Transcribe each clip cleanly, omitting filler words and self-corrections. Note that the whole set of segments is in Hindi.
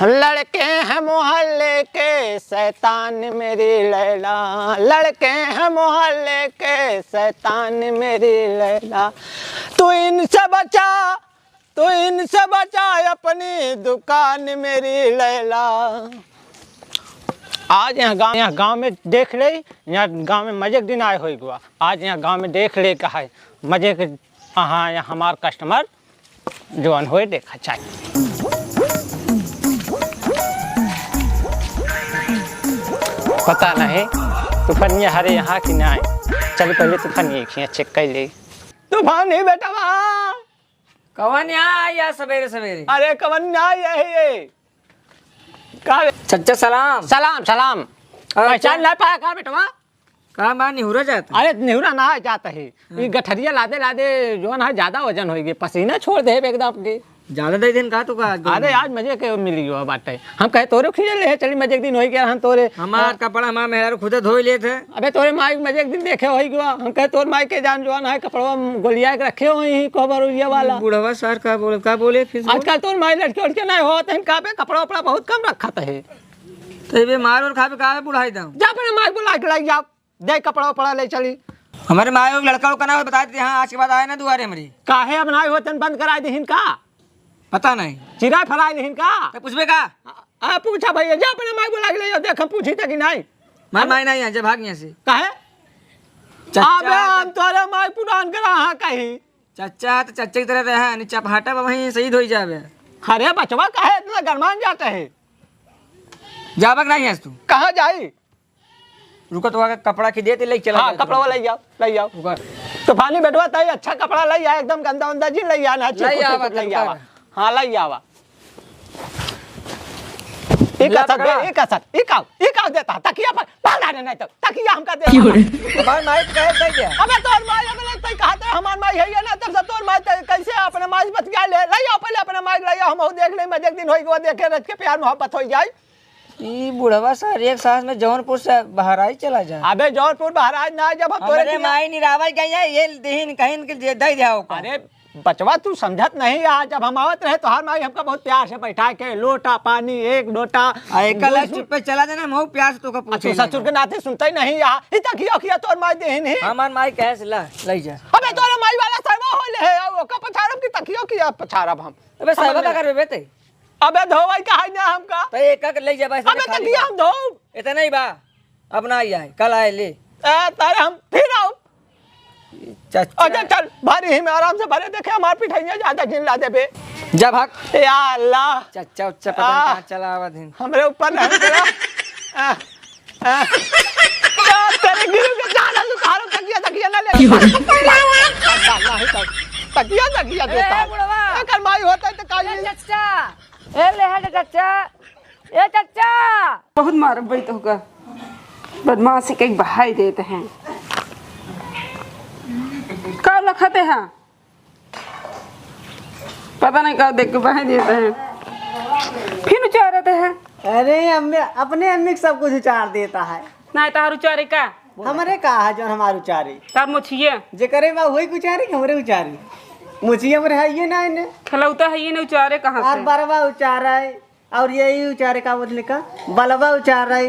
लड़के हैं मोहल्ले के शैतान मेरी लैला, लड़के हैं मोहल्ले के शैतान मेरी लैला, तू इनसे बचा, तू इनसे बचा अपनी दुकान मेरी लैला। आज यहाँ गांव में देख ले, यहाँ गांव में मजे के दिन आए हो गुआ। आज यहाँ गांव में देख ले कहा है मजे के, हाँ यहाँ हमार कस्टमर जवान हो देखा चाहिए। पता नहीं तूफानी हरे यहाँ की ना आए, चल पहले तूफानी चेक कर ले। तूफानी बेटा कवन या सवेरे सवेरे? अरे कवन यही चच्चा सलाम। सलाम सलाम। पहचान नहीं पाया कहा बेटवा? कहाँ बा निहुरा जाता? अरे निहुरा ना जाता है, ये गठरिया लादे लादे जो ना ज्यादा वजन हो गए, पसीना छोड़ दे एकदम के। ज्यादा दे दिन कहा तो का? अरे आज मजे के मिली हो बात है। हम कहे तोरे खींच ले चली मजे के दिन हो गया, हम तोरे हमार कपड़ा हमार मेहरा खुद धो ले थे। अबे तोरे माई मजे के दिन देखे हो गया, हम कहे तोर माई के जान जवान है कपड़वा गोलिया के रखे हो ही कोबर ये वाला। बुढ़वा सर का बोले फिर आजकल तोर माई लड़के उड़के नहीं हो तो कहा पे कपड़ा उपड़ा बहुत कम रखा है। तो ये मार और खा पे कहा बुढ़ाई दो जा अपने माई बुला के लाई जाओ, दे कपड़ा उपड़ा ले चली। हमारे माए लड़का का ना बता देते हाँ आज के बाद आए ना दुआरे हमारी। काहे अब नाई होतन बंद करा दीहिन का? पता नहीं चिरा फराई दीहिन का? तो पूछबे का? पूछा भैया जा अपने माई बुला के ले जाओ, देख हम पूछी था कि नहीं। मार माई नहीं है जब भाग यहाँ से। काहे? अबे हम तोरे माई पुरान करा हां कहीं। चच्चा तो चच्चे की तरह रहा नीचा हटा वहीं शहीद हो जावे। अरे बचवा काहे इतना गरमान जाता है? जाबक नहीं है तू? कहाँ जाई? रुको तो आगे कपड़ा की देते ले चला। हाँ कपड़ा ले जाओ, ले जाओ। तूफानी बेटवा ताई अच्छा कपड़ा ले आ, एकदम गंदा उंदा जी ले आना, ले आवा। हाँ ले आवा। एक आव देता तकिया पर पाला नहीं तो तकिया हमका दे। हमार माई कहे दे दे। अबे तोर माई अबे तई कहा था हमार माई है ना, तब से तोर माई कैसे अपने माई बच गया ले आओ पहले अपने माई ले आओ, हम देख ले मजे दिन होई गो, देखे रच के प्यार मोहब्बत हो जाए। ई बुढ़वा सर एक सांस में जौनपुर से बहराइच चला जा। अबे जौनपुर बहराइच ना, जब हम तोरे माई निरावल गई है ये देहिन कहीं के दे दिया। अरे बचवा तू समझत नहीं, आज जब हम आवत रहे तो हर माई हमका बहुत प्यार से बैठा के लोटा पानी एक लोटा चुप पे चला देना मऊ प्यार से तो का पूछे। ससुर के नाते सुनते ही नहीं यहाँ इतना किया तोर माई देहिन ही। हमार माई कहे से ला ले जा। अबे तोरे माई वाला सरवा होले है ओ का पछारब की तकियो किया पछारब हम। अबे सरवा का कर बेटे? अबे धोवाई कहा ना हमका तो एक एक ले जा बस। अबे तकिया हम धो इतना ही बा अब ना आई कल आए ले तारे हम फिर आओ। चच्चा अच्छा चल भारी ही में आराम से भरे, देखे हमार पिठाइयां ज्यादा जिन ला देबे। जा भाग या अल्लाह। चच्चा उच्चा पता नहीं कहां चला आवा दिन हमरे ऊपर नहीं तेरा तेरे गिरू के जाना तू खारो तकिया ना ले तकिया देता कर माई होता है तो काई। चच्चा ए ले हट चच्चा, ए चच्चा बहुत मार बैठ होगा, बदमाशी के बहाई देते हैं। कब लखते हैं पता नहीं, कब देख के बहाई देते हैं फिर उचार देते हैं। अरे अम्मी अपने अम्मी सब कुछ उचार देता है। नहीं तार उचारे का हमरे का है जो हमार उचारी तार मुछिए जे करे बा वही उचारी हमरे उचारी मुझे हमरे है ये ना ने खलौता है ये नहीं उचारे कहाँ और से? बरवा उचार है और यही उचारे का बोलने का बलवा उचार है,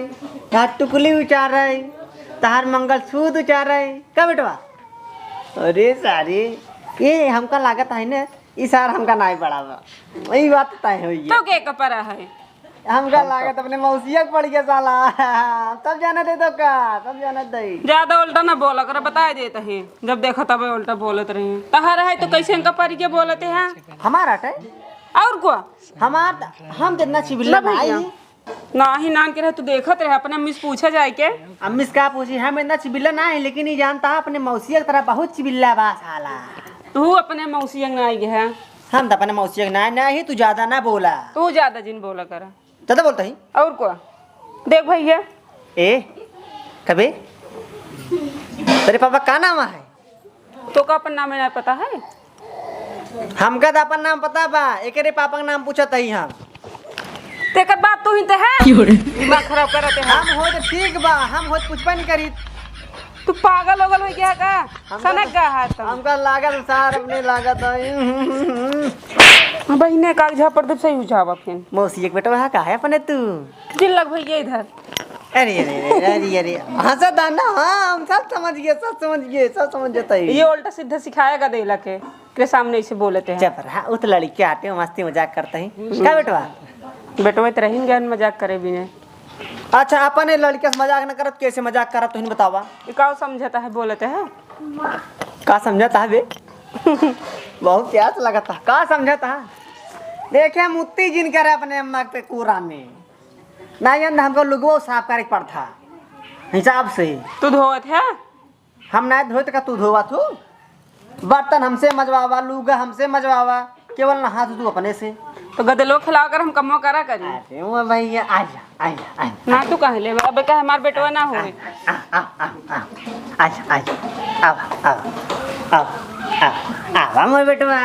तार टुकली उचार है, तार मंगलसूत्र उचार है का बेटवा। अरे सारी ये हमका लागत है ना इस सार हमका नहीं बढ़ावा वही बात तय हुई तो के कपड़ा है हमका लागत अपने मौसिया पड़ गया साला तब जाना दे तो का तब जाना दे। ज्यादा उल्टा ना बोला कर, बता देते हैं जब देखा तब उल्टा बोलते रहे। तहार है तो कैसे इनका परिचय बोलते हैं? हमारा है और को हमार हम जितना चिबिल्ला भाई ना ही नान के रहे तो देखत रहे अपने अम्मी से पूछा जाए के। अम्मी से का पूछी हम इतना चिबिल्ला ना है, लेकिन ये जानता है अपने मौसिया की तरह बहुत चिबिल्ला बा साला। तू अपने मौसी अंग आई है, हम तो अपने मौसिया ना नहीं, तू ज्यादा ना बोला, तू ज्यादा जिन बोला कर। ज्यादा बोलता ही और को देख भैया ए कभी तेरे पापा का नाम है? तो का अपन नाम नहीं पता है? हमका तो अपन नाम पता बा, एक पापा का नाम पूछा ही हम। तेकर बाप तू ही तो है, दिमाग खराब करते हैं। हम हो तो ठीक बा, हम हो पूछबा नहीं करी। तू पागल हो गया का? सनक का है तुम। हमका लागत सार अपने लागत है। बहिने कागजा पर दे सही हो जावा फिर मौसी एक बेटा का है अपने तू। दिल लग भैया इधर। अरे अरे अरे अरे अरे हंसा दाना। हाँ हम सब समझ गए सब समझ जाता है। ये उल्टा सीधा सिखाएगा देला के सामने इसे बोलते हैं। चपर हाँ उत लड़की आते हो मस्ती मजाक करते हैं क्या बेटवा। बेटवा तो रही ज्ञान मजाक करे भी नहीं। अच्छा अपने लड़के से मजाक न करत कैसे मजाक करत तुम बतावा। ये का समझाता है बोलते हैं। का समझाता है बे बहुत प्यास लगता है का समझाता है। देखे मुत्ती जिन करे अपने अम्मा के कूड़ा में नहीं हमको लुगो साफ करे पड़ता हिसाब से। तू धोत है हम नहीं धोते का तू धोवा तू। बर्तन हमसे मजवावा लुगा हमसे मजवावा केवल नहा तू अपने से। तो गदलो खिला कर हम कमो करा करी। अरे वो भैया आजा आजा आजा ना तू कह ले अब कहे हमार बेटवा ना होए। आजा आजा आवा आवा आवा आवा मोर बेटवा।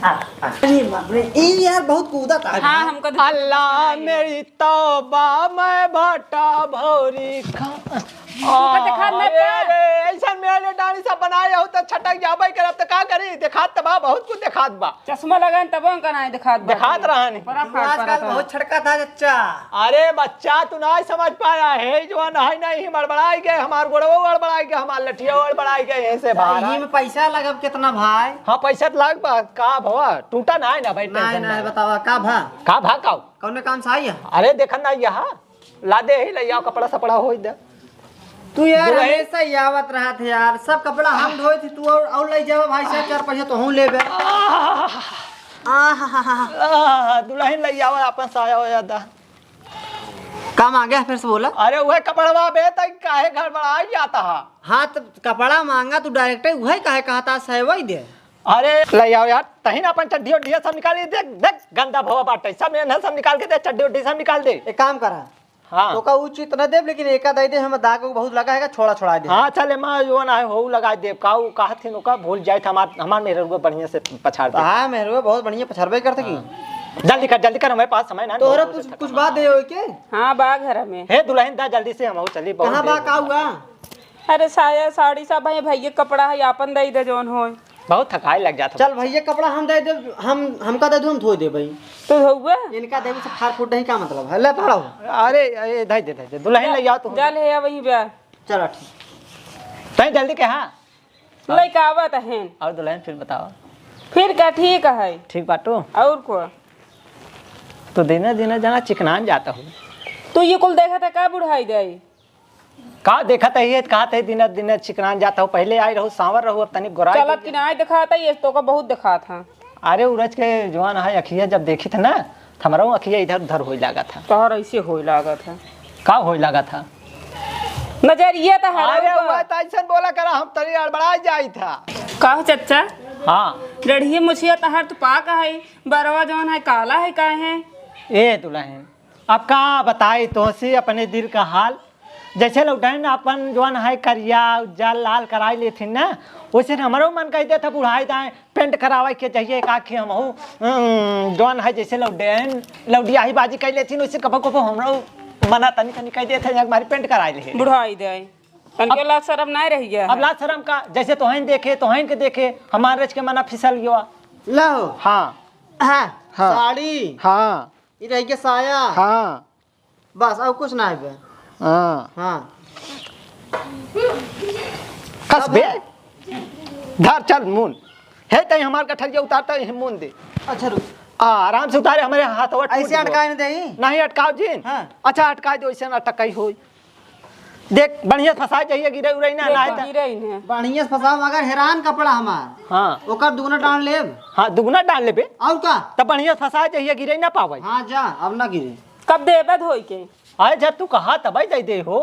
अरे बाप रे ये यार बहुत कूदा था। हाँ हमको अल्लाह मेरी तौबा मैं भट्टा भौरी खा। अरे ऐसा मेरे डाली सा बनाए हो तो छटक जाबे करब तो का करी। देखात तबा बहुत कुछ देखात बा। चश्मा लगान तब का नहीं दिखात रहनी आजकल बहुत छड़का था चच्चा। अरे बच्चा तू नहीं समझ पाया है जो नहीं नहीं बड़बड़ाई गए हमार गोड़वो गड़बड़ाई गए हमार लठिया गड़बड़ाई गए ऐसे बाहर में पैसा लगब कितना भाई। हाँ पैसा लाग बा का भवा टूटा ना है ना भाई नहीं नहीं बतावा का भा का भा का कौन काम से आई है। अरे देखन ना यहाँ ला दे ही ले आओ कपड़ा सपड़ा हो दे। तू यार हमेशा ही आवत रहा थे यार सब कपड़ा हम धोए थे तू और ले जाओ भाई साहब 4 पैसा तो हूं लेबे। दुल्हन ले आओ अपन साया हो जाता काम आ गया फिर से बोला। अरे वह कपड़वा बे तक काहे घर बड़ा जाता है। हाँ तो कपड़ा मांगा तू डायरेक्ट वही काहे कहता सहवई दे। अरे ले आओ यार तही ना अपन चड्डी उड्डी सब निकाल देख देख गंदा भवा बाटे सब ना सब निकाल के दे चड्डी उड्डी सब निकाल दे। एक काम करा हाँ तो का उचित न देव लेकिन एका दे दे हम दाग बहुत लगा है छोड़ा छोड़ा दे। हाँ चले मैं जो ना है हो लगा दे काऊ कहथिन ओका भूल जाए हमार मेरे रुपए बढ़िया से पछाड़ दे। हाँ मेरे बहुत बढ़िया पछाड़बे करते की। जल्दी कर हमारे पास समय ना तोहरा कुछ बात दे हो के। हाँ बा घर में हे दुल्हन दा जल्दी से हम चली कहां बा का हुआ। अरे साया साड़ी सब भाई भैया कपड़ा है अपन दे दे जौन हो। बहुत थकाई लग जाता। चल भैया कपड़ा हम दे दे हमका दे दो हम धो दे भाई। तो धोए इनका देवी से फाड़ फूट नहीं का मतलब है ले पकड़ो। अरे दे दुल्हन ले आओ तुम जा ले आ वही बा। चलो ठीक तई जल्दी के। हाँ लइका आवत है और दुल्हन फिर बताओ फिर का ठीक है ठीक बाटो और को तो दिन जाना चिकनान जाता हूँ। तो ये कुल देखा था का बुढ़ाई दे का देखा है कहा थे दिन चिकनान जाता हूँ। पहले आई रहू सांवर रहू अब तनिक गोराई चलत कि नहीं दिखाता ये तो का बहुत दिखा था। अरे उरज के जवान है अखिया जब देखी था ना हमारा अखिया इधर उधर हो लगा था। तोहर ऐसे हो लगा था का हो लगा था नजरिया था। अरे हुआ तो ऐसा बोला करा हम तरी अड़बड़ा जाई था। का चच्चा हाँ लड़िए मुछिया तहार तो पाक है बरवा जौन है काला है का है। ए दुल्हन अब का बताई तो से अपने दिल का हाल। जैसे लौटाइन अपन जौन है करिया उज्जल लाल कराई लेथिन ना वैसे हमारो मन कहते था बुढ़ाई दाए पेंट करावे के चाहिए का के हम जौन है जैसे लौडिया ही बाजी कर लेथिन वैसे कबो कबो हमरो मना तनी कह देते हैं हमारी पेंट कराई ले बुढ़ाई दे तनके लाज शर्म नहीं रही गया। अब लाज शर्म का जैसे तोहन के देखे हमारे के मना फिसल गया। लो हाँ हाँ हाँ साड़ी हाँ ये रही के साया हाँ बस और कुछ ना है। हाँ हाँ कस बे धर चल मुन है तई हमार कठरिया उतारता है मुन दे। अच्छा रुक आराम से उतारे हमारे हाथ ऐसे अटकाए नहीं दे नहीं अटकाओ जी। हाँ। अच्छा अटका दो ऐसे ना अटकाई हो देख बढ़िया फंसा चाहिए गिरे उरे ना ना गिरे इन्हें बढ़िया से फसाओ मगर हैरान कपड़ा हमार हाँ ओकर दुगना डाल लेब हाँ दुगना डाल ले बे और का तब बढ़िया फंसा चाहिए गिरे ना पावे। हाँ जा अब ना गिरे कब देबे धोई के आए जब तू कहा तब दे दे हो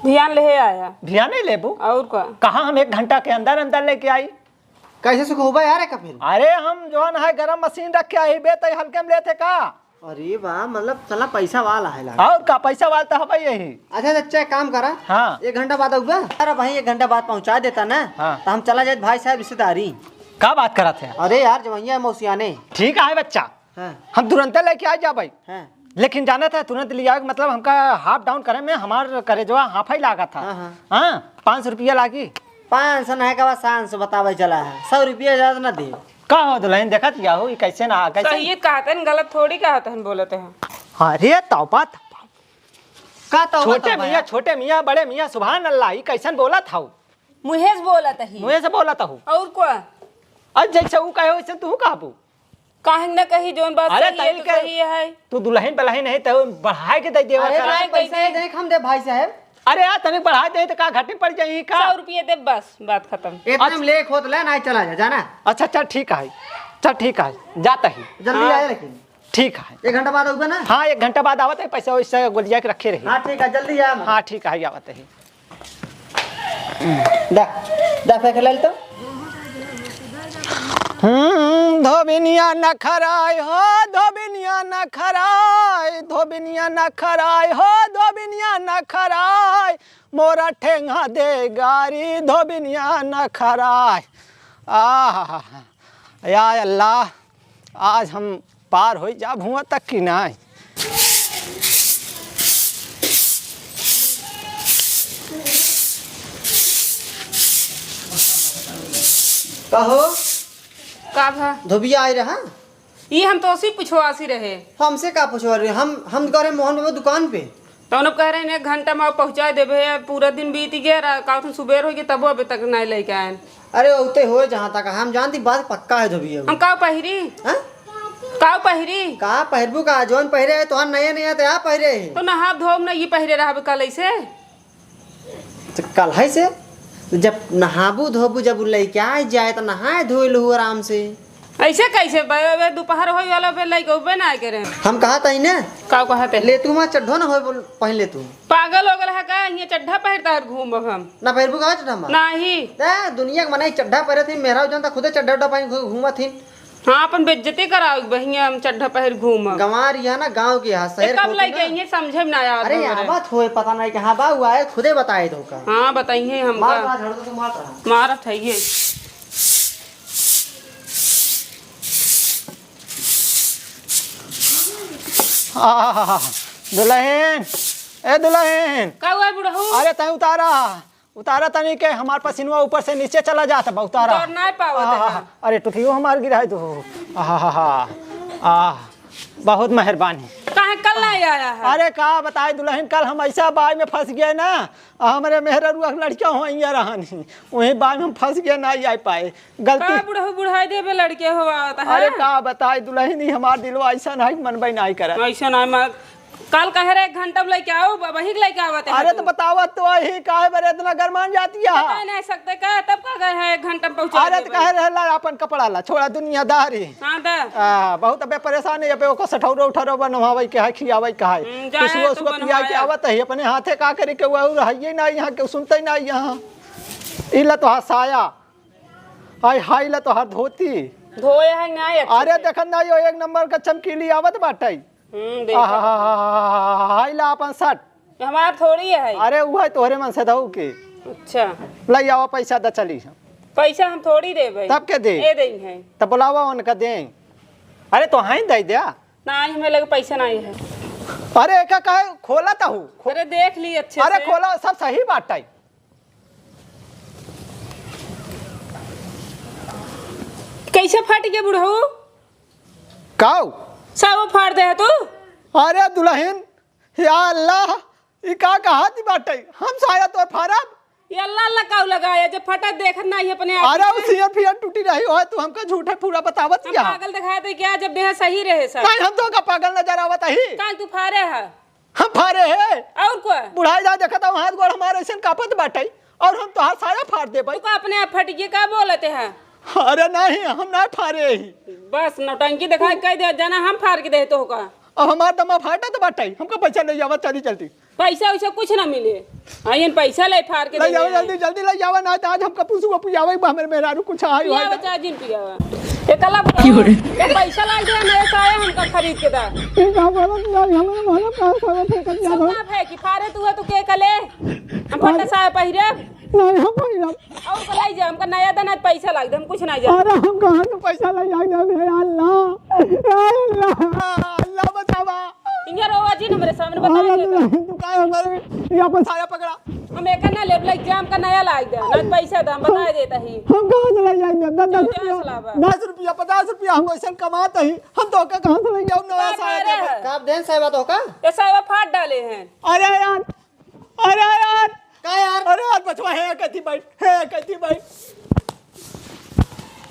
ध्यान ले आया ध्यान नहीं लेबू और का कहा हम 1 घंटा के अंदर लेके आई। कैसे सुखोबा यार का फिर। अरे हम जो है गरम मशीन रख के आई बे तई हल्के में लेते का। अरे वाह मतलब चला पैसा वाला है लगा। और का पैसा वालता है भाई यही। अच्छा अच्छा काम करा हाँ 1 घंटा बाद आऊगा। अरे भाई 1 घंटा बाद पहुंचा देता ना हाँ। तो हम चला जाए भाई साहब रिश्तेदारी। का बात करा थे। अरे यार जवैया मौसियाने। ठीक है बच्चा हाँ हम तुरंत लेके आ जा भाई। हाँ लेकिन जाना था तुरंत लिया मतलब हमका हाफ डाउन करे में हमार करे जो हाफ ही लागा था। हाँ। हाँ 500 रुपया लागी। 500 नहीं का बाद 700 बतावे चला है 100 रुपया ज्यादा ना दे। का हो दुल्हन देखत क्या हो कैसे ना कैसे सही कहते हैं, गलत थोड़ी कहते हैं बोलते हैं। अरे तौबा का तो छोटे मियाँ बड़े मियाँ सुभान अल्लाह ई कैसन बोला था मुहेश बोला तही मुँह से बोला था और क्या अब जैसे वो कहे वैसे तू कहबू काहे न कही जोन बात अरे सही है तो सही है। तू दुल्हन बलहन है तो बढ़ाए के दे देवा अरे करा। भाई पैसा देख हम दे भाई साहब अरे यार तनिक बढ़ा दे तो का घाटे पड़ जाई का 100 रुपये दे बस बात खत्म। इतना में लेख होत ले ना चला जा जाना अच्छा चल ठीक है चल ठीक है जाता ही जल्दी आए लेकिन ठीक है 1 घंटा बाद होगा ना। हाँ 1 घंटा बाद आवत है पैसा वैसे गोलिया के रखे रही हाँ ठीक है जल्दी आ हाँ ठीक है आवत है दा दा फेंक ले तो धोबिनिया न खराय हो धोबिनिया न खराय धोबिनिया न खराय हो धोबिनिया न खराय मोरा ठेंगा दे गारी धोबिनिया न खराय आह या अल्लाह आज हम पार हो जा भुआ तक की नहीं कहो का भा धोबिया आई रहा ये हम तो उसी पूछवासी रहे हमसे का पूछवा रहे हम कह रहे मोहन बाबू दुकान पे तो उन्हें कह रहे हैं 1 घंटा में पहुंचा देबे पूरा दिन बीत गया का सुबेर हो गया तब अभी तक नहीं लेके आए। अरे उते हो जहाँ तक हम जानती बात पक्का है धोबिया हम का पहिरी हाँ? का पहिरी का पहरबू का जोन पहरे है तो नया नया तो आप पहरे है तो नहा धोब ना ये पहिरे रहा कल ऐसे तो कल है से जब नहाबू धोबू जब लैके आ जाए तो नहाए धोए लो आराम से ऐसे कैसे दोपहर हो वाला पे लाइक उबे ना करे हम कहा था ना का कहते ले तू चढ़ो ना हो पहन ले तू पागल हो गया है का ये चड्ढा पहिरता है घूम हम ना पहरबू का चढ़ा नहीं दुनिया के मनाई चड्ढा पहरे थी मेरा जनता खुदे चड्ढा उड्ढा पहन घूमा थी हाँ अपन बेइज्जती कराओ बहिया हम चड्ढा पहिर घूम गंवार यहाँ ना गाँव के यहाँ शहर कब लाइक ये समझे में ना आया अरे यहाँ बात हो पता नहीं कहाँ बा हुआ है खुदे बताए दो का हाँ बताइए हम मार मार झड़ तो मार रहा मारत है ये दुल्हन ए दुल्हन का हुआ बुढ़ऊ अरे तय उतारा तनी के हमार पसीनवा ऊपर से नीचे चला जाता बा उतारा और नहीं पावत अरे टुकियो हमार गिराए दो बहुत मेहरबानी काहे कल नहीं आया है अरे का बताए दुल्हन कल हम ऐसा बाई में फंस गए ना हमारे मेहरा लड़कियां हो रहनी वही बाई में हम फंस गए ना आ पाए गलती का बुढ़ऊ बुढ़ाई देबे लड़के हुआ है अरे का बताए दुल्हन ही हमार दिलवा ऐसा नहीं मनबई नहीं करे ऐसा नहीं कल कह रहे 1 घंटा में लेके आओ वही लेके आवत है अरे तो बतावत तो वही काहे बरे इतना गरमान जाती है बता नहीं सकते का तब का गए है 1 घंटा में पहुंचा अरे तो कहे रहला अपन कपड़ा ला छोड़ा दुनियादारी हां दा बहुत अबे परेशानी अबे ओको सठौरो उठरो बनवावे के है खियावे के है जाए सुबह तो सुबह पिया के आवत है अपने हाथे का करे के वो रहिए ना यहाँ के सुनते ना यहाँ इला तो हसाया हाय हाय ला तो हर धोती धोए है नहीं अरे देखन ना यो 1 नंबर का चमकीली आवत बाटे देखो हाय ला अपन शर्ट हमार थोड़ी है अरे वो है तोहरे मन से दऊ के अच्छा ले आओ पैसा द चली पैसा हम थोड़ी देबे तब के दे ए देंगे तब बुलावा उनका दे अरे तो हाई दे दिया नहीं हमें लगे पैसा नहीं है अरे एक कहे खोला तो हूँ अरे देख ली अच्छे अरे से खोला सब सही बात है कैसे फट गया बुढ़ऊ काऊ सब फाड़ दे तू अरे दुल्हन या अल्लाह ई का कहा थी बाटे हम साया तो फारब ये अल्लाह अल्लाह काऊ लगाया जब फटा देखत नहीं अपने आप अरे उस ईयर फियर टूटी रही हो तू हमका झूठा पूरा बतावत हम क्या पागल दिखाए थे क्या जब देह सही रहे सब नहीं हम तो का पागल नजर आवत ही काल तू फारे है हम फारे है और क्या बुढ़ाई जा देखता हूं हाथ गोड़ हमारे ऐसे कापत बाटे और हम तो साया फाड़ दे भाई तू का अपने आप फट गया का बोलते हैं अरे नहीं हम ना फारे ही बस नौटंकी दिखा कह दे जाना हम फाड़ के दे तो का अब हमार दमा फाटा तो बाटे हमको पैसा ले जावा चली चलती पैसा वैसा कुछ ना मिले आइन पैसा ले फाड़ के ले दे जाओ जल्दी जल्दी ले जावा ना तो आज हमका पूछू पियावे हमरे मेहरारू कुछ आई पिया हो बचा जिन पिया ये कला ये पैसा ला दे मेरे साया हमका खरीद के दा सब है कि फारे तू है तो के कले हम फटा सा पहिरे और कलाई जा हमका नया दाना पैसा लाग दे हम कुछ ना जा अरे हम कहां से पैसा ले जाए अल्लाह अल्लाह बचावा इंगे रोवा जी हमरे सामने बता तू का हमारे ये अपन साया पकड़ा हम एक ना लेब एग्जाम का नया लाई दे ना पैसा दम बता देता ही हम कहाँ से ले जाएंगे 10 क्या सलाह बा? रुपया 50 रुपया हम ऐसा कमाते ही हम तो कहाँ से लेंगे हम नया साया दे। का देन साहब तो का ये साहब फाट डाले हैं अरे यार का यार अरे यार बचवा है कहती भाई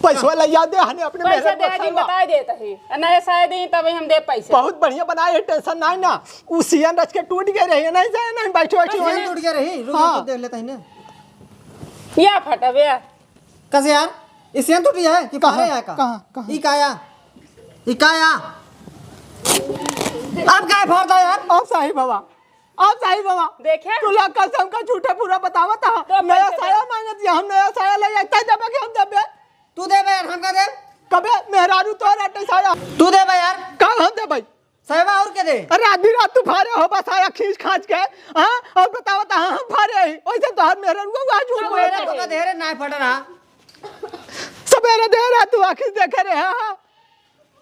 पैसा ले जा दे हने अपने पैसा मेहर दे दी बता देता ही नया साया दे तभी हम दे पैसा बहुत बढ़िया बनाए है, टेंशन ना ना उसियन रच के टूट गए रही नहीं जाए नहीं बैठे वहीं टूट गया रही रुक हाँ। तो देख लेता है ना या फटा बे कैसे यार इसे टूटी है कि कहाँ? पारे है का कहाँ? ई काया अब काय फाड़ता यार अब सही बाबा देखे तुला कसम का झूठा पूरा बतावा था तो नया पैसे साया मांगत या हम नया साया ले जाते जब कि हम दबे तू दे बे यार हम का दे कबे मेहरारू तो रटे साया तू दे बे यार कब हम दे भाई साहबा और के दे अरे आधी रात तू फारे हो बस आया खींच खांच के हां और बतावा था हम फारे ही वैसे तो हर मेहरारू को आज झूठ बोल मेरा तो का देरे ना फट रहा सवेरे दे रहा तू आखिर देखे रे हां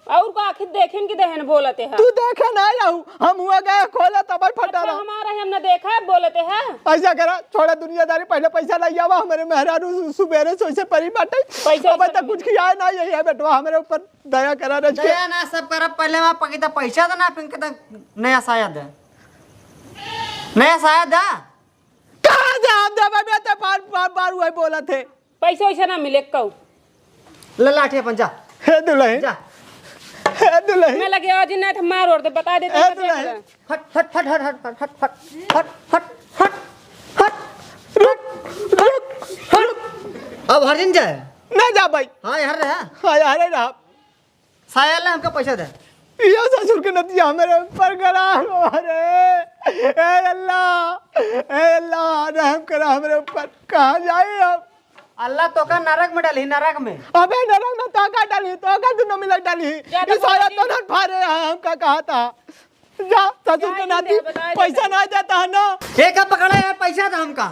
और को आखिर देखेन कि देहन बोलते हैं तू देखे ना आऊ हम हुआ गए खोला तब फटा रहा हमारा हमने देखा है बोलते हैं ऐसा करा छोड़ा दुनियादारी पहले पैसा ले आवा हमारे मेहरारू सुबेरे से ऐसे परी बाटे पैसा अब तक कुछ किया ना यही है बेटवा हमारे ऊपर दया करा रज के दया ना सब करब पहले वहां पकीता पैसा तो ना पिंक तक नया साया दे कहां से हम देबे बेटे बार वही बोला थे पैसा वैसा ना मिले कहू ले लाठी अपन जा हे दुल्हन जा हे दुल्हन मैं लगे आज ना मार और बता देते ए, दुल्हन। फट फट फट हट हट फट फट फट फट फट फट रुक अब हर दिन जाए ना जा भाई हाँ यार रहा हां यार रे ना साया ले हमका पैसा दे ये ससुर के नतिया मेरे ऊपर करा अरे ए अल्लाह रहम करा हमारे ऊपर कहां जाए अब अल्लाह तो का नरक में डाली नरक में अबे नरक में ताका डाली तो का दुनो मिला डाली ज्यादा इस आया बोल तो न फारे हमका कहा था जा ससुर के नाती बता दे, पैसा ना देता है ना एक पकड़ा यार पैसा था हमका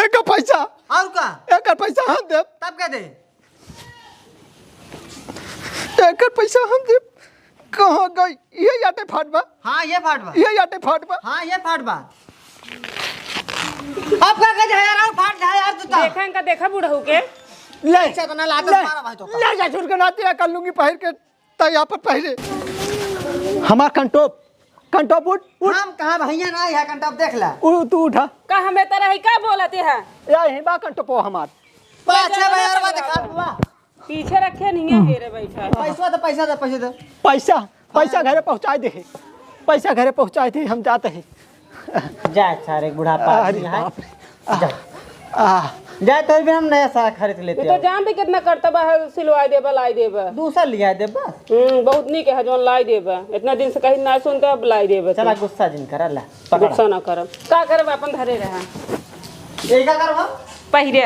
एक पैसा और का एक पैसा हम दे तब क्या दे एक पैसा हम दे कहां गई ये याटे फाटबा हाँ ये फाट बा ये याटे फाटबा हाँ ये फाट बा अब का गज है यार और फाट जाए यार तू देखा इनका देखा बूढ़ा के ले पैसा तो ना लात मारा भाई तो ले जा ससुर के नाती कर लूंगी पहन के तो यहाँ पर पहले हमार कंटोप उठ हम कहा भैया ना है कंटप देख ला तू उठा का हमें तरह ही का बोलते हैं या यही बा कंटोपो हमार अच्छा भाई यार बात खा बुआ पीछे रखे नहीं है हेरे बैठा है पैसा दे पैसा घरे पहुंचा दे पैसा घरे पहुंचाए थे हम जाते हैं जा सारे बुढ़ापा अरे आदमी है बाप रे जा तो भी हम नया सारा खरीद ये लेते तो जान भी कितना करता बा सिलवाई देबा लाई देबा दूसरा लिया दे बस बहुत निक है जोन लाई देबा इतना दिन से कहीं ना सुनते अब लाई देबा चला गुस्सा जिन कर अल्लाह गुस्सा ना करब का करब अपन धरे रहा एक का करब पहिरे